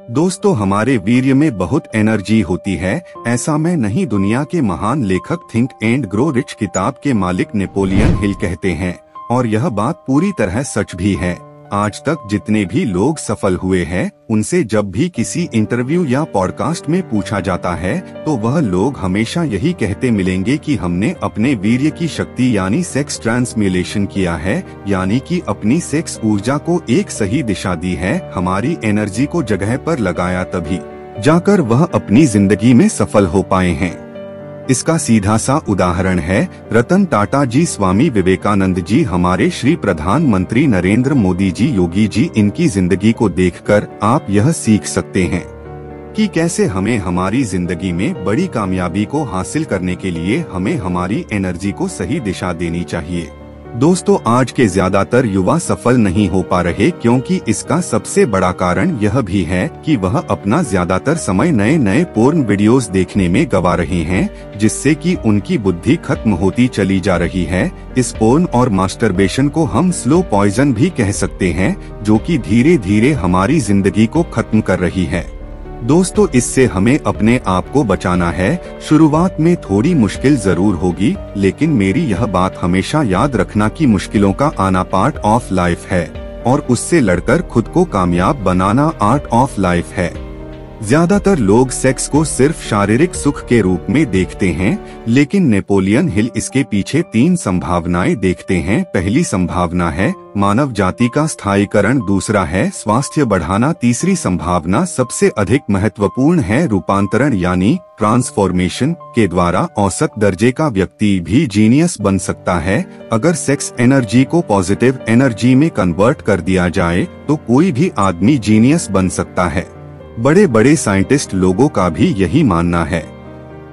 दोस्तों, हमारे वीर्य में बहुत एनर्जी होती है। ऐसा मैं नहीं, दुनिया के महान लेखक थिंक एंड ग्रो रिच किताब के मालिक नेपोलियन हिल कहते हैं, और यह बात पूरी तरह सच भी है। आज तक जितने भी लोग सफल हुए हैं, उनसे जब भी किसी इंटरव्यू या पॉडकास्ट में पूछा जाता है तो वह लोग हमेशा यही कहते मिलेंगे कि हमने अपने वीर्य की शक्ति यानी सेक्स ट्रांसम्यूलेशन किया है, यानी कि अपनी सेक्स ऊर्जा को एक सही दिशा दी है, हमारी एनर्जी को जगह पर लगाया, तभी जाकर वह अपनी जिंदगी में सफल हो पाए हैं। इसका सीधा सा उदाहरण है रतन टाटा जी, स्वामी विवेकानंद जी, हमारे श्री प्रधानमंत्री नरेंद्र मोदी जी, योगी जी। इनकी जिंदगी को देखकर आप यह सीख सकते हैं कि कैसे हमें हमारी जिंदगी में बड़ी कामयाबी को हासिल करने के लिए हमें हमारी एनर्जी को सही दिशा देनी चाहिए। दोस्तों, आज के ज्यादातर युवा सफल नहीं हो पा रहे क्योंकि इसका सबसे बड़ा कारण यह भी है कि वह अपना ज्यादातर समय नए नए पोर्न वीडियोस देखने में गवा रहे हैं, जिससे कि उनकी बुद्धि खत्म होती चली जा रही है। इस पोर्न और मास्टरबेशन को हम स्लो पॉइजन भी कह सकते हैं, जो कि धीरे धीरे हमारी जिंदगी को खत्म कर रही है। दोस्तों, इससे हमें अपने आप को बचाना है। शुरुआत में थोड़ी मुश्किल जरूर होगी, लेकिन मेरी यह बात हमेशा याद रखना कि मुश्किलों का आना पार्ट ऑफ लाइफ है और उससे लड़कर खुद को कामयाब बनाना आर्ट ऑफ लाइफ है। ज्यादातर लोग सेक्स को सिर्फ शारीरिक सुख के रूप में देखते हैं, लेकिन नेपोलियन हिल इसके पीछे 3 संभावनाएं देखते हैं। पहली संभावना है मानव जाति का स्थायीकरण, दूसरा है स्वास्थ्य बढ़ाना, तीसरी संभावना सबसे अधिक महत्वपूर्ण है रूपांतरण यानी ट्रांसफॉर्मेशन के द्वारा औसत दर्जे का व्यक्ति भी जीनियस बन सकता है। अगर सेक्स एनर्जी को पॉजिटिव एनर्जी में कन्वर्ट कर दिया जाए तो कोई भी आदमी जीनियस बन सकता है। बड़े बड़े साइंटिस्ट लोगों का भी यही मानना है।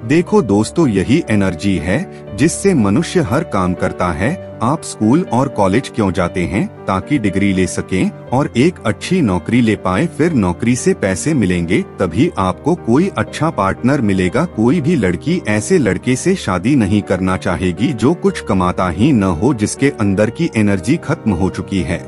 देखो दोस्तों, यही एनर्जी है जिससे मनुष्य हर काम करता है। आप स्कूल और कॉलेज क्यों जाते हैं? ताकि डिग्री ले सकें और एक अच्छी नौकरी ले पाए, फिर नौकरी से पैसे मिलेंगे, तभी आपको कोई अच्छा पार्टनर मिलेगा। कोई भी लड़की ऐसे लड़के से शादी नहीं करना चाहेगी जो कुछ कमाता ही न हो, जिसके अंदर की एनर्जी खत्म हो चुकी है।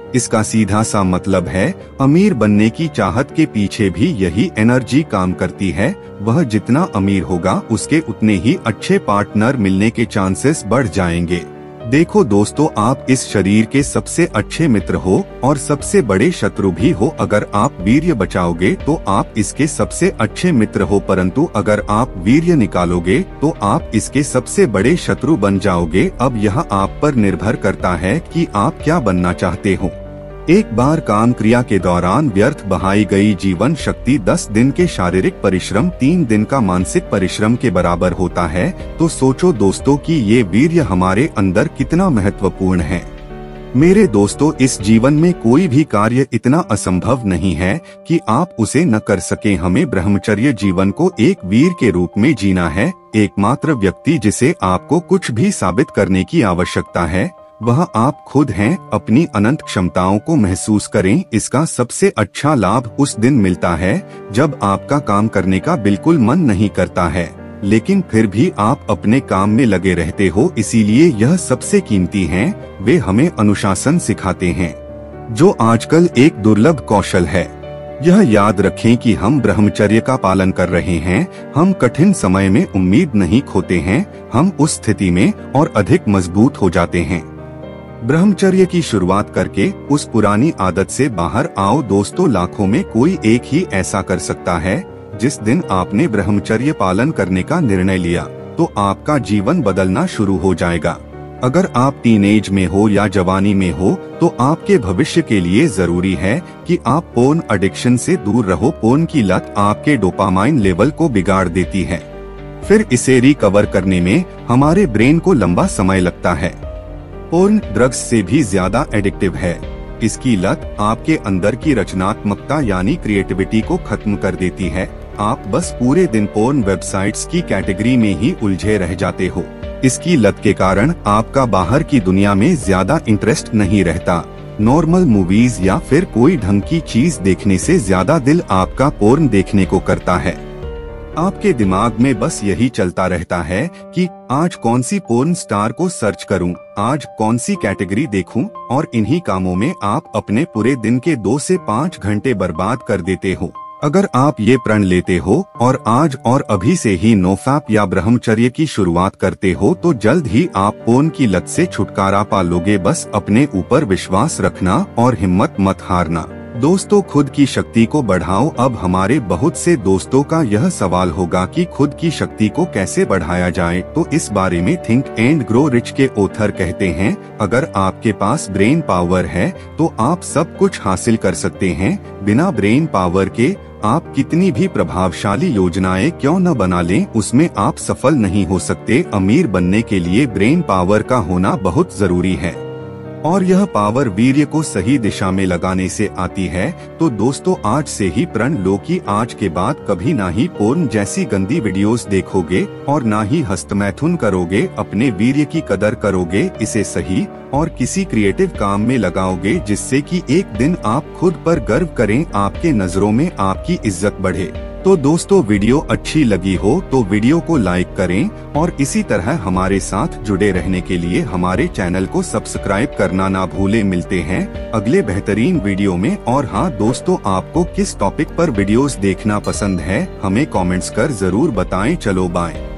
इसका सीधा सा मतलब है अमीर बनने की चाहत के पीछे भी यही एनर्जी काम करती है। वह जितना अमीर होगा उसके उतने ही अच्छे पार्टनर मिलने के चांसेस बढ़ जाएंगे। देखो दोस्तों, आप इस शरीर के सबसे अच्छे मित्र हो और सबसे बड़े शत्रु भी हो। अगर आप वीर्य बचाओगे तो आप इसके सबसे अच्छे मित्र हो, परंतु अगर आप वीर्य निकालोगे तो आप इसके सबसे बड़े शत्रु बन जाओगे। अब यह आप पर निर्भर करता है कि आप क्या बनना चाहते हो। एक बार काम क्रिया के दौरान व्यर्थ बहाई गई जीवन शक्ति 10 दिन के शारीरिक परिश्रम 3 दिन का मानसिक परिश्रम के बराबर होता है। तो सोचो दोस्तों कि ये वीर्य हमारे अंदर कितना महत्वपूर्ण है। मेरे दोस्तों, इस जीवन में कोई भी कार्य इतना असंभव नहीं है कि आप उसे न कर सकें। हमें ब्रह्मचर्य जीवन को एक वीर के रूप में जीना है। एकमात्र व्यक्ति जिसे आपको कुछ भी साबित करने की आवश्यकता है वह आप खुद हैं। अपनी अनंत क्षमताओं को महसूस करें। इसका सबसे अच्छा लाभ उस दिन मिलता है जब आपका काम करने का बिल्कुल मन नहीं करता है, लेकिन फिर भी आप अपने काम में लगे रहते हो। इसीलिए यह सबसे कीमती हैं। वे हमें अनुशासन सिखाते हैं, जो आजकल एक दुर्लभ कौशल है। यह याद रखें कि हम ब्रह्मचर्य का पालन कर रहे हैं। हम कठिन समय में उम्मीद नहीं खोते हैं, हम उस स्थिति में और अधिक मजबूत हो जाते हैं। ब्रह्मचर्य की शुरुआत करके उस पुरानी आदत से बाहर आओ दोस्तों। लाखों में कोई एक ही ऐसा कर सकता है। जिस दिन आपने ब्रह्मचर्य पालन करने का निर्णय लिया तो आपका जीवन बदलना शुरू हो जाएगा। अगर आप टीनेज में हो या जवानी में हो तो आपके भविष्य के लिए जरूरी है कि आप पोर्न एडिक्शन से दूर रहो। पोर्न की लत आपके डोपामाइन लेवल को बिगाड़ देती है, फिर इसे रिकवर करने में हमारे ब्रेन को लंबा समय लगता है। पोर्न ड्रग्स से भी ज्यादा एडिक्टिव है। इसकी लत आपके अंदर की रचनात्मकता यानी क्रिएटिविटी को खत्म कर देती है। आप बस पूरे दिन पोर्न वेबसाइट्स की कैटेगरी में ही उलझे रह जाते हो। इसकी लत के कारण आपका बाहर की दुनिया में ज्यादा इंटरेस्ट नहीं रहता। नॉर्मल मूवीज या फिर कोई ढंग की चीज देखने से ज्यादा दिल आपका पोर्न देखने को करता है। आपके दिमाग में बस यही चलता रहता है कि आज कौन सी पोर्न स्टार को सर्च करूं, आज कौन सी कैटेगरी देखूं, और इन्हीं कामों में आप अपने पूरे दिन के 2 से 5 घंटे बर्बाद कर देते हो। अगर आप ये प्रण लेते हो और आज और अभी से ही नोफैप या ब्रह्मचर्य की शुरुआत करते हो तो जल्द ही आप पोर्न की लत से छुटकारा पा लोगे। बस अपने ऊपर विश्वास रखना और हिम्मत मत हारना। दोस्तों, खुद की शक्ति को बढ़ाओ। अब हमारे बहुत से दोस्तों का यह सवाल होगा कि खुद की शक्ति को कैसे बढ़ाया जाए, तो इस बारे में थिंक एंड ग्रो रिच के ऑथर कहते हैं, अगर आपके पास ब्रेन पावर है तो आप सब कुछ हासिल कर सकते हैं। बिना ब्रेन पावर के आप कितनी भी प्रभावशाली योजनाएं क्यों न बना लें, उसमें आप सफल नहीं हो सकते। अमीर बनने के लिए ब्रेन पावर का होना बहुत जरूरी है और यह पावर वीर्य को सही दिशा में लगाने से आती है। तो दोस्तों, आज से ही प्रण लो कि आज के बाद कभी ना ही पोर्न जैसी गंदी वीडियोस देखोगे और ना ही हस्तमैथुन करोगे। अपने वीर्य की कदर करोगे, इसे सही और किसी क्रिएटिव काम में लगाओगे, जिससे कि एक दिन आप खुद पर गर्व करें, आपके नजरों में आपकी इज्जत बढ़े। तो दोस्तों, वीडियो अच्छी लगी हो तो वीडियो को लाइक करें और इसी तरह हमारे साथ जुड़े रहने के लिए हमारे चैनल को सब्सक्राइब करना ना भूलें। मिलते हैं अगले बेहतरीन वीडियो में। और हाँ दोस्तों, आपको किस टॉपिक पर वीडियोस देखना पसंद है हमें कमेंट्स कर जरूर बताएं। चलो बाय।